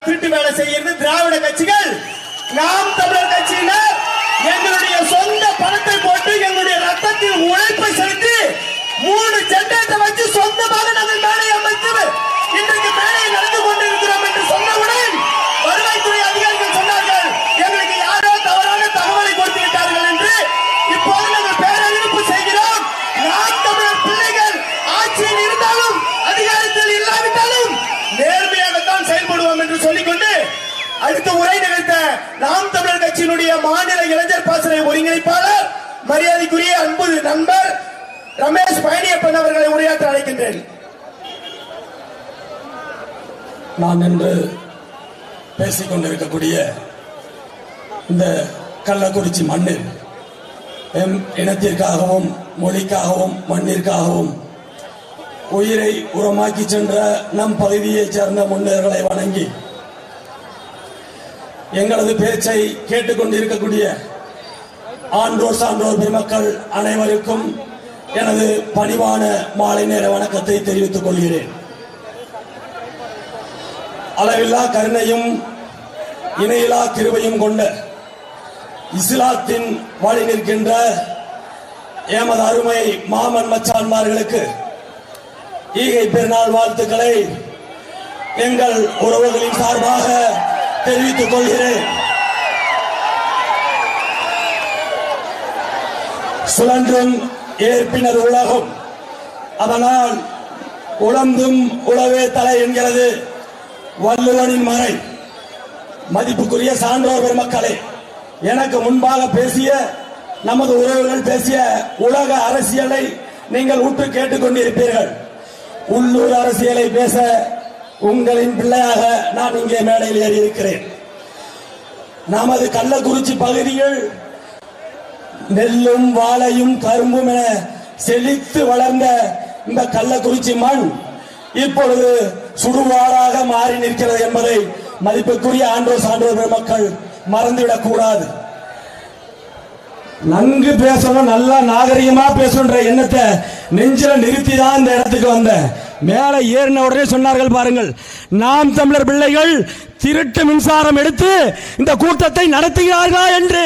திருட்டு வேலை செய்கிறது திராவிட கட்சிகள். நாம் தமிழர் கட்சியினர் எங்களுடைய சொந்த பணத்தை போட்டு எங்களுடைய ரத்தத்தில் உழைப்பை செலுத்தி 3 ஜெனரேட்டர் வச்சு சொந்தமாக நாங்கள் மேடை அமைத்து இன்றைக்கு மேடையை நடந்து கொண்டிருக்கிறோம் என்று சொன்னவுடன் வருவாய்த்துறை அதிகாரிகள் சொன்னார்கள், எங்களுக்கு யாரோ தவறான தகவலை கொடுத்து விட்டார்கள் என்று. இப்போது நாங்கள் பேரறிவிப்பு செய்கிறோம். நாம் தமிழர் பிள்ளைகள் ஆட்சியில் இருந்தாலும் அதிகாரத்தில் இல்லாவிட்டாலும் நேர்மையாகத்தான் செயல்படுவோம் என்று சொல்லிக்கொண்டு அடுத்த உரை நிகழ்த்த நாம் தமிழர் கட்சியினுடைய மாநில இளைஞர் பாசறை ஒருங்கிணைப்பாளர் மரியாதைக்குரிய அன்பு நண்பர் ரமேஷ் பழனியப்பன் அவர்களை உரையாற்ற அழைக்கின்றேன். நான் இன்று பேசிக் கொண்டிருக்கக்கூடிய இந்த கள்ளக்குறிச்சி மண்ணில் எம் இனத்திற்காகவும் மொழிக்காகவும் மண்ணிற்காகவும் உயிரை உரமாக்கி சென்ற நம் பகுதியைச் சேர்ந்த முன்னோர்களை வணங்கி எங்களது பேச்சை கேட்டுக்கொண்டிருக்கக்கூடிய ஆன்றோர் சான்றோர் பெருமக்கள் அனைவருக்கும் எனது பணிவான மாலை நேர வணக்கத்தை தெரிவித்துக் கொள்கிறேன். அளவில்லா கருணையும் இணையில்லா கிருபையும் கொண்ட இஸ்லாத்தின் வழி நிற்கின்ற எமது அருமை மாமன் மச்சான்மார்களுக்கு ஈகை பெருநாள் வாழ்த்துக்களை எங்கள் உறவுகளின் சார்பாக தெரிவித்துக் கொள்கிறேன். சுழன்றும் ஏற்பினர் உலகம், அதனால் உழந்தும் உழவே தலை என்கிறது வள்ளுவனின் மறை. மதிப்புக்குரிய சான்றோர் பெருமக்களே, எனக்கு முன்பாக பேசிய நமது உறவுகள் பேசிய உலக அரசியலை நீங்கள் உற்று கேட்டுக்கொண்டிருப்பீர்கள். உள்ளூர் அரசியலை பேச உங்களின் பிள்ளையாக நான் இங்கே மேடையில் ஏறி இருக்கிறேன். நமது கள்ளக்குறிச்சி பகுதியில் நெல்லும் வாழையும் கரும்பும் என செழித்து வளர்ந்த இந்த கள்ளக்குறிச்சி மண் இப்பொழுது சுடுவாராக மாறி நிற்கிறது என்பதை மதிப்புக்குரிய ஆன்றோர் சான்றோர் பெருமக்கள் மறந்துவிடக் கூடாது. நன்கு பேசணும், நல்லா நாகரிகமா பேசுன்ற எண்ணத்தை நெஞ்சில நிறுத்தி தான் இந்த இடத்துக்கு வந்த. மேல ஏறின உடனே சொன்னார்கள் பாருங்கள், நாம் தமிழர் பிள்ளைகள் திருட்டு மின்சாரம் எடுத்து இந்த கூட்டத்தை நடத்துகிறார்களா என்று.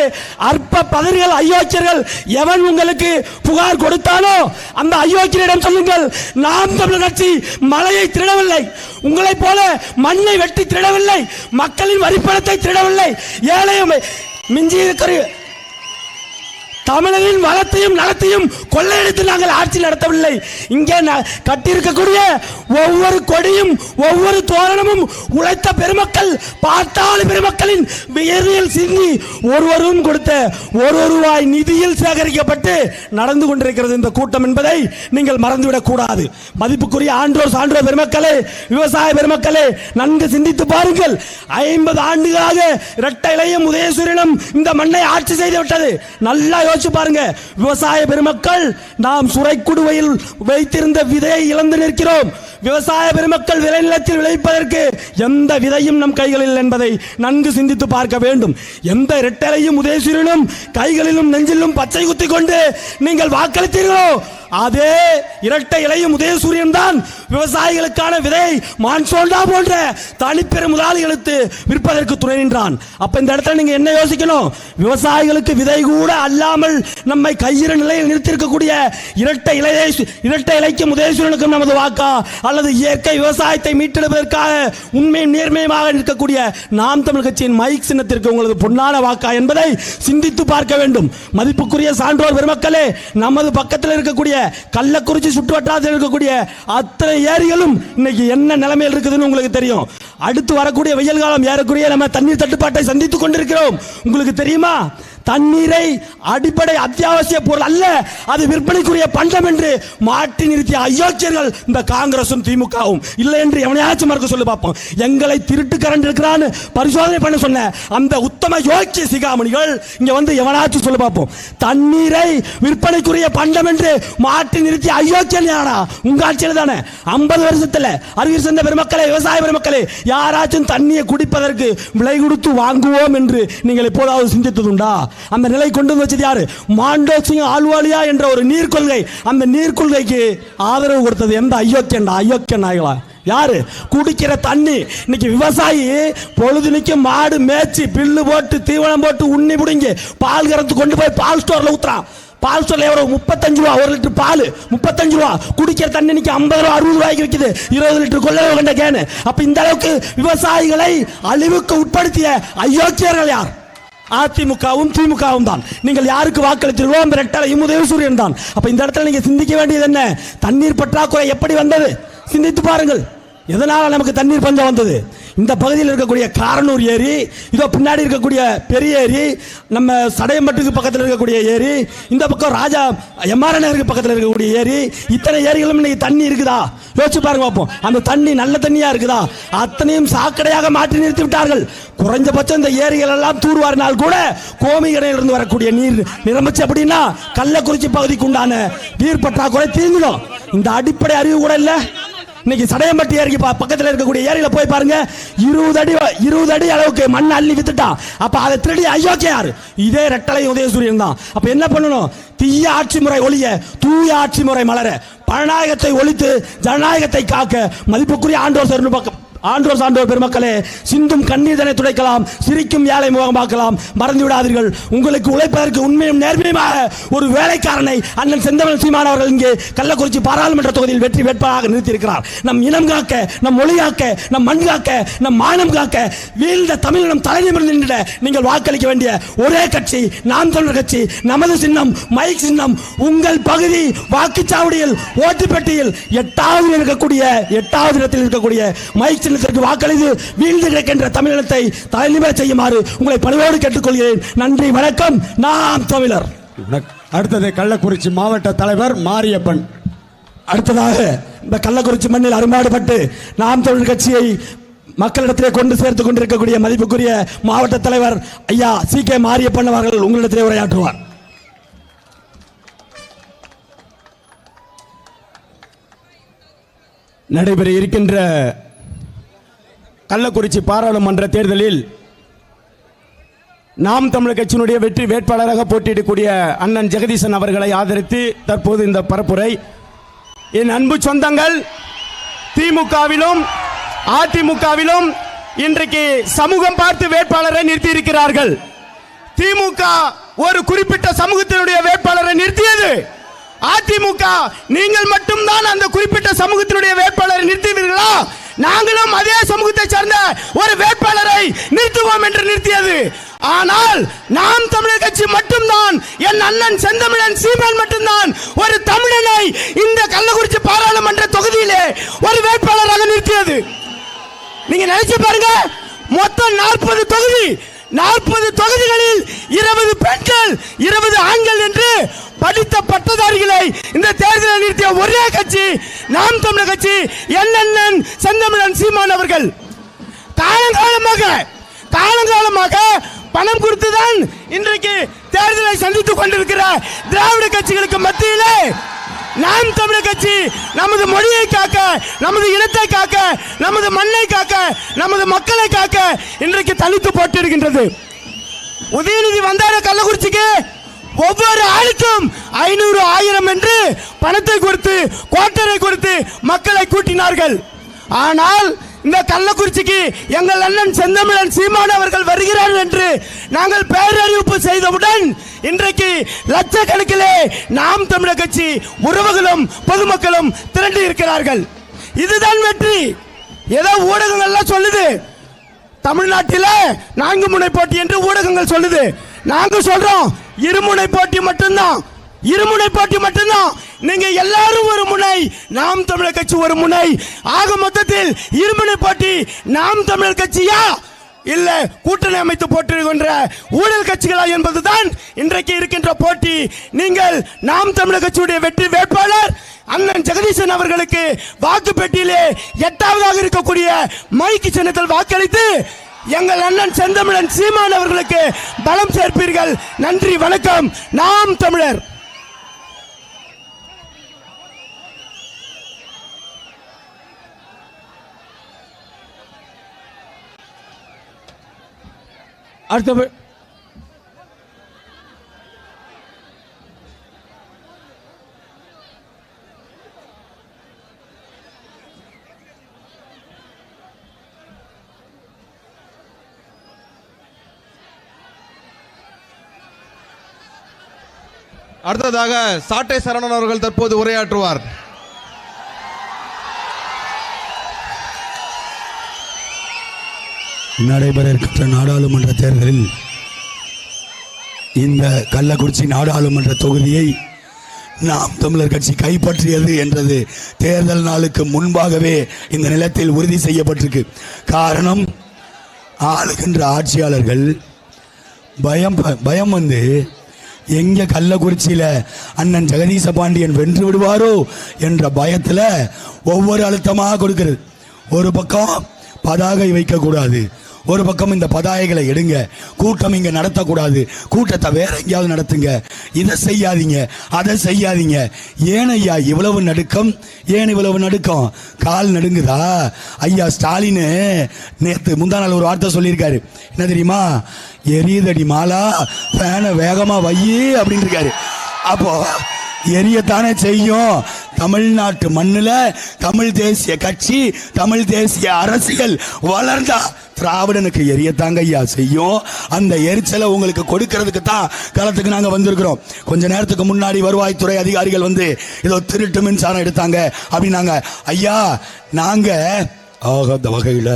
அற்ப பதறிகள் அயோக்கியர்கள், எவன் உங்களுக்கு புகார் கொடுத்தானோ அந்த அயோக்கியரிடம் சொல்லுங்கள், நாம் தமிழர் கட்சி மலையை திருடவில்லை, உங்களைப் போல மண்ணை வெட்டி திருடவில்லை, மக்களின் வரிப்பணத்தை திருடவில்லை, ஏழையும் மிஞ்சி இருக்கிற தமிழரின் வளத்தையும் நலத்தையும் கொள்ளையடித்து நாங்கள் ஆட்சி நடத்தவில்லை. இங்கே கட்டியிருக்கக்கூடிய ஒவ்வொரு கொடியும் ஒவ்வொரு தோரணமும் உழைத்த பெருமக்கள், பாட்டாளி பெருமக்களின் வியர்வையில் சிந்தி ஒருவரும் கொடுத்த ஒரு ரூபாய் நிதியில் சேகரிக்கப்பட்டு நடந்து கொண்டிருக்கிறது இந்த கூட்டம் என்பதை நீங்கள் மறந்துவிடக் கூடாது. மதிப்புக்குரிய ஆன்றோர் சான்றோர் பெருமக்களே, விவசாய பெருமக்களே, நன்கு சிந்தித்து பாருங்கள். 50 ஆண்டுகளாக இரட்டை இலையும் உதயசூரியனும் இந்த மண்ணை ஆட்சி செய்து விட்டது. நல்லா யோசிச்சு பாருங்க. விவசாய பெருமக்கள், நாம் சுரைக்குடுவையில் வைத்திருந்த விதையை இழந்து நிற்கிறோம். விவசாய பெருமக்கள் விளைநிலத்தில் விளைப்பதற்கு எந்த விதையும் நம் கைகளில் என்பதை நன்கு சிந்தித்து பார்க்க வேண்டும். எந்த இரட்டையும் உதயசூரியனும் கைகளிலும் நெஞ்சிலும் பச்சை குத்தி கொண்டு நீங்கள் வாக்களித்தீர்களோ அதே இரட்டை இலையும் உதயசூரியன் தான் விவசாயிகளுக்கான விதை மான்சோண்டா போன்ற தனிப்பெரும் முதலாளிகளுக்கு விற்பதற்கு துணை நின்றான். அப்ப இந்த இடத்துல நீங்க என்ன யோசிக்கணும்? விவசாயிகளுக்கு விதை கூட அல்லாமல் நம்மை கையிற நிலையில் நிறுத்திருக்கக்கூடிய இரட்டை இலைக்கும் உதயசூரியனுக்கும் நமது வாக்கா, அல்லது இயற்கை விவசாயத்தை மீட்டெடுப்பதற்காக உண்மையும் நேர்மையுமாக நிற்கக்கூடிய நாம் தமிழ் கட்சியின் மைக் சின்னத்திற்கு உங்களது பொன்னான வாக்கா என்பதை சிந்தித்து பார்க்க வேண்டும். மதிப்புக்குரிய சான்றோர் பெருமக்களே, நமது பக்கத்தில் இருக்கக்கூடிய கள்ளக்குறிச்சி சுற்றுவட்டாரத்தில் இருக்கக்கூடிய அத்தனை ஏரிகளும் இன்னைக்கு என்ன நிலைமையில் இருக்குதுன்னு உங்களுக்கு தெரியும். அடுத்து வரக்கூடிய வெயில் காலம் ஏறக்குறைய நம்ம தண்ணீர் தட்டுப்பாட்டை சந்தித்துக் கொண்டிருக்கிறோம். உங்களுக்கு தெரியுமா? தண்ணீரை அடிப்படை அத்தியாவசிய பொருள் அல்ல, அது விற்பனைக்குரிய பண்டம் என்று மாற்றி நிறுத்திய அயோக்கியர்கள் இந்த காங்கிரசும் திமுகவும். இல்லை என்று எவனையாச்சும் மறுக்க சொல்லி பார்ப்போம். எங்களை திருட்டு கரண்ட் இருக்கிறான்னு பரிசோதனை பண்ண சொன்ன அந்த உத்தம யோக்கிய சிகாமணிகள் இங்க வந்து எவனாச்சும் சொல்லி பார்ப்போம். தண்ணீரை விற்பனைக்குரிய பண்டம் என்று மாற்றி நிறுத்திய அயோக்கியன் யாரா? உங்க ஆட்சியில் தானே. 50 வருஷத்துல அறிவியல் சேர்ந்த பெருமக்களே, விவசாய பெருமக்களே, யாராச்சும் தண்ணியை குடிப்பதற்கு விலை கொடுத்து வாங்குவோம் என்று நீங்கள் எப்போதாவது சிந்தித்ததுண்டா? அந்த நிலை கொண்டு வந்து வச்சது யாரு? மாண்டோ சிங் ஆல்வாலியா என்ற ஒரு நீர் கொள்கை. அந்த நீர் கொள்கைக்கு ஆதரவு கொடுத்தது எந்த அயோக்கிய நாய்களா? யாரு? குடிக்கிற தண்ணி. இன்னைக்கு விவசாயி பொழுதுனிக்கு மாடு மேய்ச்சி பில்லு போட்டு தீவனம் போட்டு உண்ணி புடுங்கி பால் கறந்து கொண்டு போய் பால் ஸ்டோர்ல ஊத்துறான். பால் ஸ்டோர்ல எவ்வளவு? 35 ரூபா ஒரு லிட்டர் பால். 35 ரூபா. குடிக்கிற தண்ணி இன்னைக்கு 50 ரூபா 60 ரூபாய்க்கு விற்குது 20 லிட்டர் கொள்ளை கண்ட கேனு. அப்ப இந்த அளவுக்கு விவசாயிகளை அழிவுக்கு உட்படுத்திய அயோக்கியர்கள் யார்? அதிமுகவும் திமுகவும் தான். நீங்கள் யாருக்கு வாக்களித்தீர்களோ அந்த ரெட்டலையும் உதயசூரியன் தான். அப்ப இந்த இடத்துல நீங்க சிந்திக்க வேண்டியது என்ன? தண்ணீர் பற்றாக்குறை எப்படி வந்தது? சிந்தித்து பாருங்கள். எதனால நமக்கு தண்ணீர் பஞ்சம் வந்தது? இந்த பகுதியில் இருக்கக்கூடிய காரனூர் ஏரி, இதோ பின்னாடி இருக்கக்கூடிய பெரிய ஏரி, நம்ம சடையம்பட்டுக்கு பக்கத்தில் இருக்கக்கூடிய ஏரி, இந்த பக்கம் ராஜா எம்ஆர்என் பக்கத்தில் இருக்கக்கூடிய ஏரி, இத்தனை ஏரிகளும் இன்னைக்கு தண்ணி இருக்குதா? யோசிச்சு பாருங்க பார்ப்போம். அந்த தண்ணி நல்ல தண்ணியா இருக்குதா? அத்தனையும் சாக்கடையாக மாற்றி நிறுத்தி விட்டார்கள். குறைஞ்சபட்சம் இந்த ஏரிகள் எல்லாம் தூர்வாரினால் கூட கோமிகரையிலிருந்து வரக்கூடிய நீர் நிரம்பிச்சு அப்படின்னா கள்ளக்குறிச்சி பகுதிக்கு உண்டான நீர் பற்றாக்குறை தீர்ந்துடும். இந்த அடிப்படை அறிவு கூட இல்ல. இன்னைக்கு சடையம்பட்டி ஏரிக்கு பக்கத்தில் இருக்கக்கூடிய ஏரியில போய் பாருங்க, 20 அடி அளவுக்கு மண் அள்ளி வித்துட்டான். அப்ப அதை திருடி அயோக்கியார் இதே ரெட்டலை உதயசூரியன் தான். அப்ப என்ன பண்ணணும்? தீய ஆட்சி முறை ஒழிய தூய ஆட்சி முறை மலர, பணநாயகத்தை ஒழித்து ஜனநாயகத்தை காக்க மதிப்புக்குரிய ஆண்டோர் சான்றோர் பெருமக்களே, சிந்தும் கண்ணீர் துடைக்கலாம், சிரிக்கும் ஏழை முகமாக்கலாம். மறந்து விடாதீர்கள். உங்களுக்கு உழைப்பதற்கு உண்மையும் நேர்மையுமாக ஒரு வேலைக்காரனை அண்ணன் செந்தமிழன் சீமான் அவர்கள் இங்கே கள்ளக்குறிச்சி பாராளுமன்ற தொகுதியில் வெற்றி வேட்பாளராக நிறுத்தியிருக்கிறார். நம் இனம் காக்க, நம் மொழி காக்க, நம் மண் காக்க, நம் மானம் காக்க வீழ்ந்த தமிழினம் தலைநிமிர்ந்து நின்ற நீங்கள் வாக்களிக்க வேண்டிய ஒரே கட்சி நாம் தமிழர் கட்சி. நமது சின்னம் மைக் சின்னம். உங்கள் பகுதி வாக்குச்சாவடியில் ஓட்டுப்பெட்டியில் 8வது இடத்தில் இருக்கக்கூடிய மைக் வாக்களித்து வீழ்ந்து கிடக்கின்ற தமிழினத்தை தலைநிமிர செய்யுமாறு உங்களை பணிவோடு கேட்டுக்கொள்கிறேன். நன்றி, வணக்கம். நாம் தமிழர். அடுத்தது கள்ளக்குறிச்சி மாவட்ட தலைவர் மாரியப்பன். அடுத்ததாக இந்த கள்ளக்குறிச்சி மண்ணில் அரும்பாடுபட்டு நாம் தமிழர் கட்சியை மக்களிடத்திலே கொண்டு சேர்த்துக் கொண்டிருக்கக்கூடிய மதிப்புக்குரிய மாவட்ட தலைவர் ஐயா CK மாரியப்பன் அவர்கள் உங்களிடத்திலே உரையாற்றுவார். நடைபெற இருக்கின்ற கள்ளக்குறிச்சி பாராளுமன்ற தேர்தலில் நாம் தமிழர் கட்சியினுடைய வெற்றி வேட்பாளராக போட்டியிடக்கூடிய அண்ணன் ஜெகதீசன் அவர்களை ஆதரித்து தற்போது இந்த பரப்புரை. என் அன்பு சொந்தங்கள், திமுகவிலும் அதிமுகவிலும் இன்றைக்கு சமூகம் பார்த்து வேட்பாளரை நிறுத்தி இருக்கிறார்கள். திமுக ஒரு குறிப்பிட்ட சமூகத்தினுடைய வேட்பாளரை நிறுத்தியது. அதிமுக நீங்கள் மட்டும்தான் அந்த குறிப்பிட்ட சமூகத்தினுடைய வேட்பாளரை நிறுத்துவீர்களா? நாங்களும் அதே சமூகத்தை சார்ந்த ஒரு வேட்பாளரை நிறுத்துவோம் என்று நிறுத்தியது. ஆனால் நாம் தமிழர் கட்சி மட்டும்தான், என் அண்ணன் செந்தமிழன் சீமான் மட்டும்தான் ஒரு தமிழனை இந்த கள்ளக்குறிச்சி பாராளுமன்ற தொகுதியிலே ஒரு வேட்பாளராக நிறுத்தியது. நீங்க நினைச்சு பாருங்க, மொத்தம் 40 தொகுதி, 40 தொகுதிகளில் 20 பெண்கள் 20 ஆண்கள் என்று படித்த பட்டதாரிகளை இந்த தேர்தலில் நிறுத்திய ஒரே கட்சி நாம் தமிழர் கட்சி. என் செந்தமிழன் சீமான் அவர்கள் காலங்காலமாக பணம் கொடுத்துதான் இன்றைக்கு தேர்தலை சந்தித்துக் கொண்டிருக்கிற திராவிட கட்சிகளுக்கு மத்தியிலே நாம் தமிழர் கட்சி நமது மொழியை காக்க, நமது இனத்தை காக்க, நமது மண்ணை காக்க, நமது மக்களை காக்க இன்றைக்கு தனித்து போட்டிருக்கின்றது. உதயநிதி வந்தார கள்ளக்குறிச்சிக்கு ஒவ்வொரு ஆளுக்கும் 500 1000 என்று பணத்தை கொடுத்து கோட்டரை கொடுத்து மக்களை கூட்டினார்கள். ஆனால் இந்த கள்ளக்குறிச்சிக்கு எங்கள் அண்ணன் செந்தமிழன் சீமான் அவர்கள் வருகிறார்கள் என்று நாங்கள் பேரறிவிப்பு செய்தவுடன் இன்றைக்கு லட்சக்கணக்கிலே நாம் தமிழர் கட்சி உறவுகளும் பொதுமக்களும் திரண்டு இருக்கிறார்கள். இதுதான் வெற்றி. ஏதோ ஊடகங்கள்லாம் சொல்லுது தமிழ்நாட்டில் 4 முனை போட்டி என்று ஊடகங்கள் சொல்லுது. நாங்க சொல்றோம் இருமுனை போட்டி மட்டும்தான். நீங்க எல்லாரும் ஒரு முனை, நாம் தமிழர் கட்சி ஒரு முனை. ஆக மொத்தத்தில் இருமுனை போட்டி. நாம் தமிழர் கட்சியா இல்ல கூட்டணி அமைத்து போட்டிருக்கின்ற ஊழல் கட்சிகளா என்பதுதான் இன்றைக்கு இருக்கின்ற போட்டி. நீங்கள் நாம் தமிழர் கட்சியுடைய வெற்றி வேட்பாளர் அண்ணன் ஜெகதீசன் அவர்களுக்கு வாக்கு பெட்டியிலே 8வதாக இருக்கக்கூடிய மைக்கு சின்னத்தில் வாக்களித்து எங்கள் அண்ணன் செந்தமிழன் சீமான் அவர்களுக்கு பலம் சேர்ப்பீர்கள். நன்றி, வணக்கம். நாம் தமிழர். அடுத்ததாக சாட்டை சரவணன் அவர்கள் தற்போது உரையாற்றுவார். நடைபெற இருக்கின்ற நாடாளுமன்ற தேர்தலில் இந்த கள்ளக்குறிச்சி நாடாளுமன்ற தொகுதியை நாம் தமிழர் கட்சி கைப்பற்றியது என்றது தேர்தல் நாளுக்கு முன்பாகவே இந்த நிலத்தில் உறுதி செய்யப்பட்டிருக்கு. காரணம், ஆளுகின்ற ஆட்சியாளர்கள் பயம் வந்து எங்க கள்ளக்குறிச்சியில அண்ணன் ஜெகதீச பாண்டியன் வென்று விடுவாரோ என்ற பயத்துல ஒவ்வொரு அழுத்தமாக கொடுக்கிறது. ஒரு பக்கம் பதாகை வைக்கக்கூடாது, ஒரு பக்கம் இந்த பதாகைகளை எடுங்க, கூட்டம் இங்க நடத்தக்கூடாது, கூட்டத்தை வேற எங்கேயாவது நடத்துங்க, இதை செய்யாதீங்க, அதை செய்யாதீங்க. ஏன் ஐயா இவ்வளவு நடுக்கம்? ஏன் இவ்வளவு நடுக்கம்? கால் நடுங்குதா? ஐயா ஸ்டாலின் நேற்று முந்தா நாள் ஒரு வார்த்தை சொல்லியிருக்காரு. என்ன தெரியுமா? எரியுதடி மாலா, ஃபேனை வேகமா வையி அப்படின்னு இருக்காரு. அப்போ எரியத்தானே செய்யும். தமிழ்நாட்டு மண்ணில் தமிழ் தேசிய கட்சி, தமிழ் தேசிய அரசியல் வளர்ந்தா திராவிடனுக்கு எரியத்தாங்க ஐயா செய்யும். அந்த எரிச்சலை உங்களுக்கு கொடுக்கறதுக்கு தான் களத்துக்கு நாங்கள் வந்திருக்கிறோம். கொஞ்ச நேரத்துக்கு முன்னாடி வருவாய்த்துறை அதிகாரிகள் வந்து ஏதோ திருட்டு மின்சாரம் எடுத்தாங்க அப்படின்னாங்க. ஐயா நாங்கள் ஆகாத வகையில்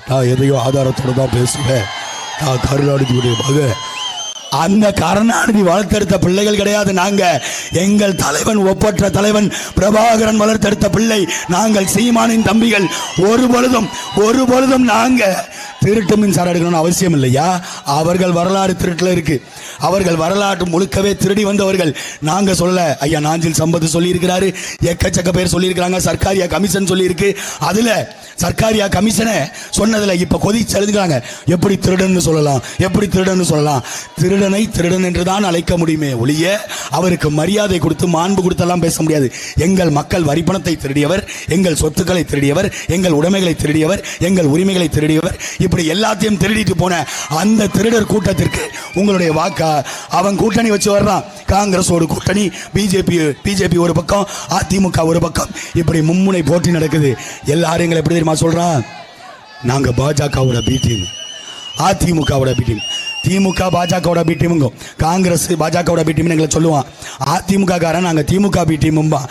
நான் எதையோ ஆதாரத்தோடு தான் பேசுவேன். நான் கருணாநிதியுடைய மகன். அந்த கருணாநிதி வளர்த்தெடுத்த பிள்ளைகள் கிடையாது நாங்க. எங்கள் தலைவன், ஒப்பற்ற தலைவன் பிரபாகரன் வளர்த்தெடுத்த பிள்ளை நாங்கள். சீமானின் தம்பிகள். ஒரு பொழுதும் நாங்க திருட்டு மின்சாரம் எடுக்கணும்னு அவசியம் இல்லையா? அவர்கள் வரலாறு திருட்டுல இருக்கு. அவர்கள் வரலாற்று முழுக்கவே திருடி வந்தவர்கள். நாங்க சொல்ல. ஐயா நாஞ்சில் சம்பத் சொல்லி இருக்கிறாரு, எக்கச்சக்க பேர் சொல்லி இருக்கிறாங்க, சர்க்காரியா கமிஷன் சொல்லி இருக்கு. அதுல சர்க்காரியா கமிஷனை சொன்னதுல இப்ப கொதிச்சு எழுதுகிறாங்க. எப்படி திருடன்னு சொல்லலாம், எப்படி திருடன்னு சொல்லலாம்? திருடனை திருடன் என்றுதான் அழைக்க முடியுமே ஒழிய அவருக்கு மரியாதை கொடுத்து மாண்பு கொடுத்தெல்லாம் பேச முடியாது. எங்கள் மக்கள் வரிப்பணத்தை திருடியவர், எங்கள் சொத்துக்களை திருடியவர், எங்கள் உடைமைகளை திருடியவர், எங்கள் உரிமைகளை திருடியவர், இப்படி எல்லாத்தையும் திருடிட்டு போன அந்த திருடர் கூட்டத்திற்கு உங்களுடைய வாக்கா? அவன் கூட்டணி வச்சு வர்றான். காங்கிரஸ் ஒரு கூட்டணி, பிஜேபி ஒரு பக்கம், அதிமுக ஒரு பக்கம், இப்படி மும்முனை போட்டி நடக்குது. எல்லாரும் எங்களை எப்படி தெரியுமா சொல்றான்? நாங்க பாஜகவோட பி டீம், அதிமுகவோட பி டீம். திமுக பாஜகவோட பி டீமுங்க, காங்கிரஸ் பாஜகவோட பி டீம்னு எங்களை சொல்லுவான். அதிமுக காரன் நாங்க திமுக பி டீமும்பா.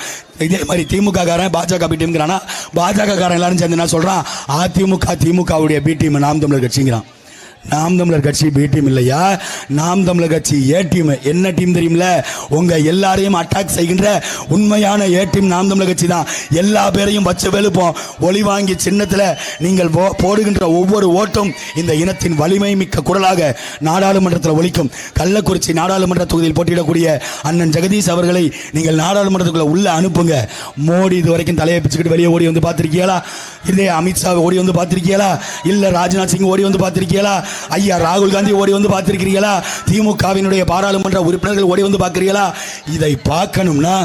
இதே மாதிரி திமுக காரன் பாஜக பி டீம்ங்கிறானா, பாஜக காரன் எல்லாரும் சேர்ந்து என்ன சொல்றான்? அதிமுக திமுகவுடைய பி டீம் நாம் தமிழர் கட்சிங்கிறான். நாம் தமிழர் கட்சி பி டீம் இல்லையா, நாம் தமிழர் கட்சி ஏ டீம். என்ன டீம் தெரியுமில்ல? உங்க எல்லாரையும் அட்டாக் செய்கின்ற உண்மையான ஏ டீம் நாம் தமிழர் கட்சி தான். எல்லா பேரையும் வச்சு வெளுப்போம். ஒளி வாங்கி சின்னத்தில் நீங்கள் போடுகின்ற ஒவ்வொரு ஓட்டும் இந்த இனத்தின் வலிமை மிக்க குரலாக நாடாளுமன்றத்தில் ஒலிக்கும். கள்ளக்குறிச்சி நாடாளுமன்ற தொகுதியில் போட்டியிடக்கூடிய அண்ணன் ஜெகதீஷ் அவர்களை நீங்கள் நாடாளுமன்றத்துக்குள்ள உள்ள அனுப்புங்க. மோடி இது வரைக்கும் தலையை பிச்சுக்கிட்டு வெளியே ஓடி வந்து பார்த்திருக்கீங்களா? இதே அமித்ஷா ஓடி வந்து பார்த்திருக்கீங்களா? இல்ல ராஜ்நாத் சிங் ஓடி வந்து பார்த்திருக்கீங்களா? ஐயா ராகுல் காந்தி ஓடி வந்து பார்த்திருக்கிறீங்களா? திமுகவினுடைய பாராளுமன்ற உறுப்பினர்கள் ஓடி வந்து பார்க்கிறீங்களா? இதை பார்க்கணும்னா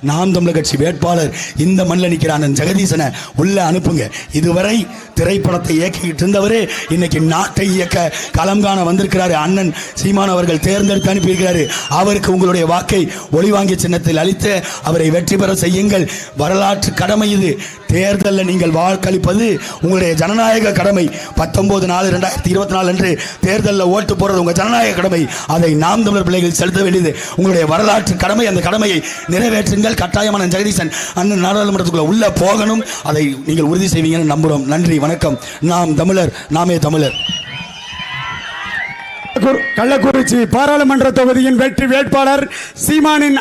நாம் தமிழர் கட்சி வேட்பாளர் இந்த மண்ணில் நிற்கிற அண்ணன் ஜெகதீசனை உள்ள அனுப்புங்க. இதுவரை திரைப்படத்தை இயக்கிட்டு இருந்தவரே இன்னைக்கு நாட்டை இயக்க களம் காண வந்திருக்கிறாரு. அண்ணன் சீமான் அவர்கள் தேர்ந்தெடுத்து அனுப்பியிருக்கிறாரு. அவருக்கு உங்களுடைய வாக்கை ஒளிவாங்கிய சின்னத்தில் அளித்து அவரை வெற்றி பெற செய்யுங்கள். வரலாற்று கடமை இது. தேர்தலில் நீங்கள் வாக்களிப்பது உங்களுடைய ஜனநாயக கடமை. 19/4/2024 அன்று தேர்தலில் ஓட்டு போடுறது உங்கள் ஜனநாயக கடமை. அதை நாம் தமிழர் பிள்ளைகள் செலுத்த வேண்டியது உங்களுடைய வரலாற்று கடமை. அந்த கடமையை நிறைவேற்றுங்கள். கட்டாயமான ஜெகதீசன் அண்ணன் நாடாளுமன்றத்துக்குள்ள உள்ள போகணும். அதை நீங்கள் உறுதி செய்வீங்கன்னு நம்புகிறோம். நன்றி, வணக்கம். நாம் தமிழர், நாமே தமிழர். கள்ளக்குறிச்சி பாராளுமன்ற தொகுதியின் வெற்றி வேட்பாளர் சீமானின்